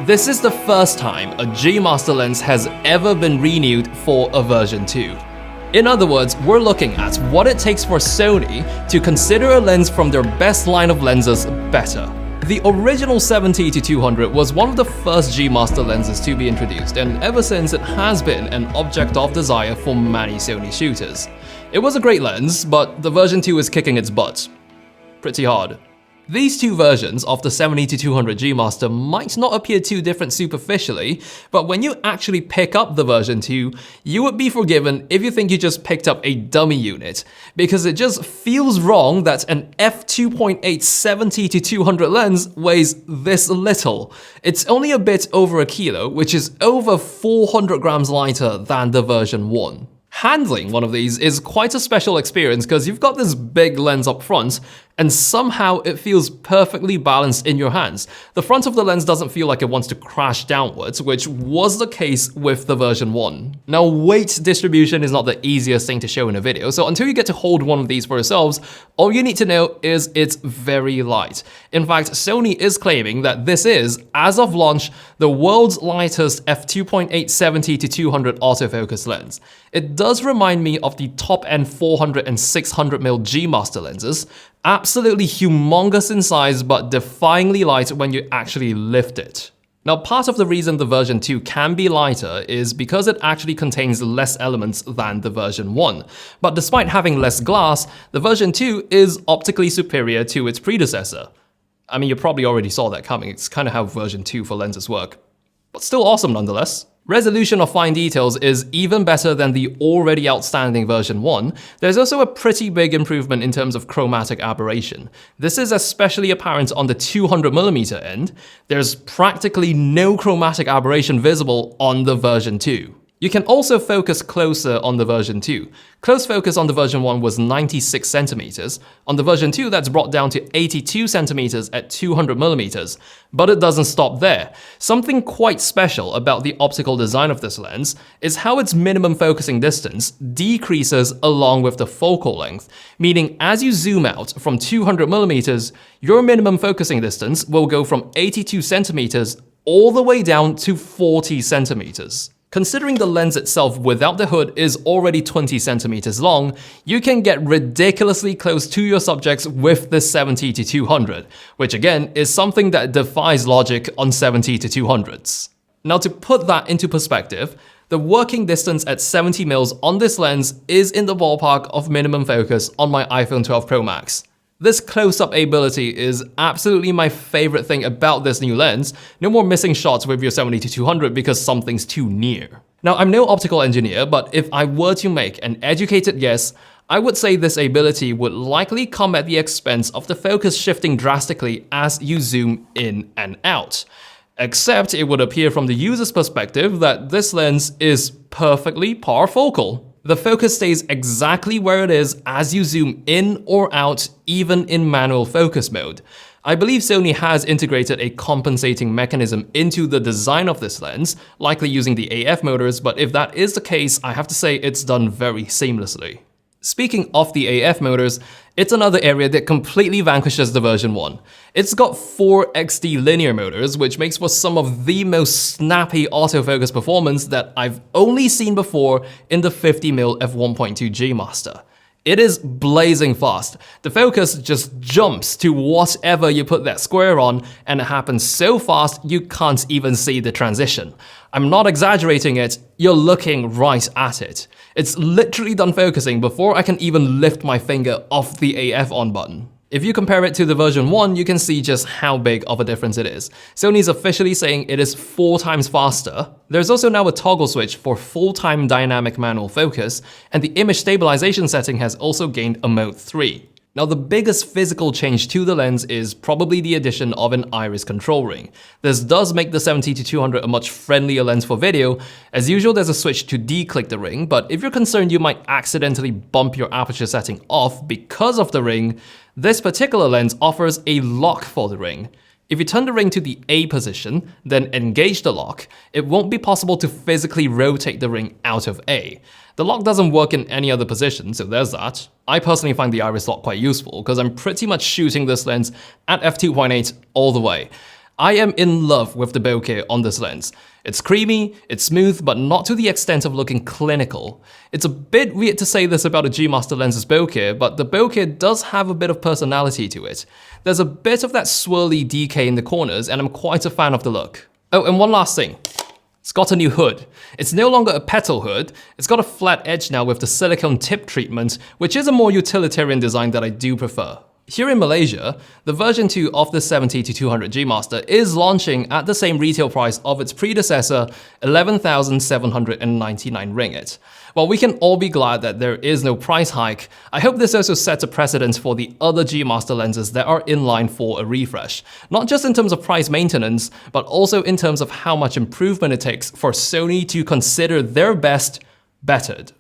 This is the first time a G Master lens has ever been renewed for a version 2. In other words, we're looking at what it takes for Sony to consider a lens from their best line of lenses better. The original 70-200 was one of the first G Master lenses to be introduced, and ever since it has been an object of desire for many Sony shooters. It was a great lens, but the version 2 is kicking its butt. Pretty hard. These two versions of the 70-200 G Master might not appear too different superficially, but when you actually pick up the version 2, you would be forgiven if you think you just picked up a dummy unit, because it just feels wrong that an F2.8 70-200 lens weighs this little. It's only a bit over a kilo, which is over 400 grams lighter than the version 1. Handling one of these is quite a special experience because you've got this big lens up front, and somehow it feels perfectly balanced in your hands. The front of the lens doesn't feel like it wants to crash downwards, which was the case with the version 1. Now, weight distribution is not the easiest thing to show in a video, so until you get to hold one of these for yourselves, all you need to know is it's very light. In fact, Sony is claiming that this is, as of launch, the world's lightest f2.8 70-200 autofocus lens. It does remind me of the top-end 400 and 600mm G Master lenses, absolutely humongous in size but defyingly light when you actually lift it. Now, part of the reason the version 2 can be lighter is because it actually contains less elements than the version 1. But despite having less glass, the version 2 is optically superior to its predecessor. I mean, you probably already saw that coming, it's kind of how version 2 for lenses work. But still awesome nonetheless. Resolution of fine details is even better than the already outstanding version 1. There's also a pretty big improvement in terms of chromatic aberration. This is especially apparent on the 200mm end. There's practically no chromatic aberration visible on the version 2. You can also focus closer on the version 2. Close focus on the version 1 was 96 centimeters. On the version 2, that's brought down to 82 centimeters at 200mm. But it doesn't stop there. Something quite special about the optical design of this lens is how its minimum focusing distance decreases along with the focal length, meaning as you zoom out from 200mm, your minimum focusing distance will go from 82 centimeters all the way down to 40 centimeters. Considering the lens itself without the hood is already 20 centimeters long, you can get ridiculously close to your subjects with the 70-200, which again is something that defies logic on 70-200s. Now, to put that into perspective, the working distance at 70mm on this lens is in the ballpark of minimum focus on my iPhone 12 Pro Max. This close-up ability is absolutely my favorite thing about this new lens. No more missing shots with your 70-200 because something's too near. Now, I'm no optical engineer, but if I were to make an educated guess, I would say this ability would likely come at the expense of the focus shifting drastically as you zoom in and out. Except it would appear from the user's perspective that this lens is perfectly parfocal. The focus stays exactly where it is as you zoom in or out, even in manual focus mode. I believe Sony has integrated a compensating mechanism into the design of this lens, likely using the AF motors, but if that is the case, I have to say it's done very seamlessly. Speaking of the AF motors, it's another area that completely vanquishes the version 1. It's got 4 XD linear motors, which makes for some of the most snappy autofocus performance that I've only seen before in the 50mm f1.2 G Master. It is blazing fast. The focus just jumps to whatever you put that square on, and it happens so fast you can't even see the transition. I'm not exaggerating it, you're looking right at it. It's literally done focusing before I can even lift my finger off the AF on button. If you compare it to the version 1, you can see just how big of a difference it is. Sony's officially saying it is 4 times faster. There's also now a toggle switch for full-time dynamic manual focus, and the image stabilization setting has also gained a Mode 3. Now, the biggest physical change to the lens is probably the addition of an iris control ring. This does make the 70-200 a much friendlier lens for video. As usual, there's a switch to declick the ring, but if you're concerned you might accidentally bump your aperture setting off because of the ring, this particular lens offers a lock for the ring. If you turn the ring to the A position, then engage the lock, it won't be possible to physically rotate the ring out of A. The lock doesn't work in any other position, so there's that. I personally find the iris lock quite useful because I'm pretty much shooting this lens at f2.8 all the way. I am in love with the bokeh on this lens. It's creamy, it's smooth, but not to the extent of looking clinical. It's a bit weird to say this about a G Master lens's bokeh, but the bokeh does have a bit of personality to it. There's a bit of that swirly decay in the corners, and I'm quite a fan of the look. Oh, and one last thing. It's got a new hood. It's no longer a petal hood, it's got a flat edge now with the silicone tip treatment, which is a more utilitarian design that I do prefer. Here in Malaysia, the version 2 of the 70-200 G Master is launching at the same retail price of its predecessor, 11,799 ringgit. While we can all be glad that there is no price hike, I hope this also sets a precedent for the other G Master lenses that are in line for a refresh. Not just in terms of price maintenance, but also in terms of how much improvement it takes for Sony to consider their best bettered.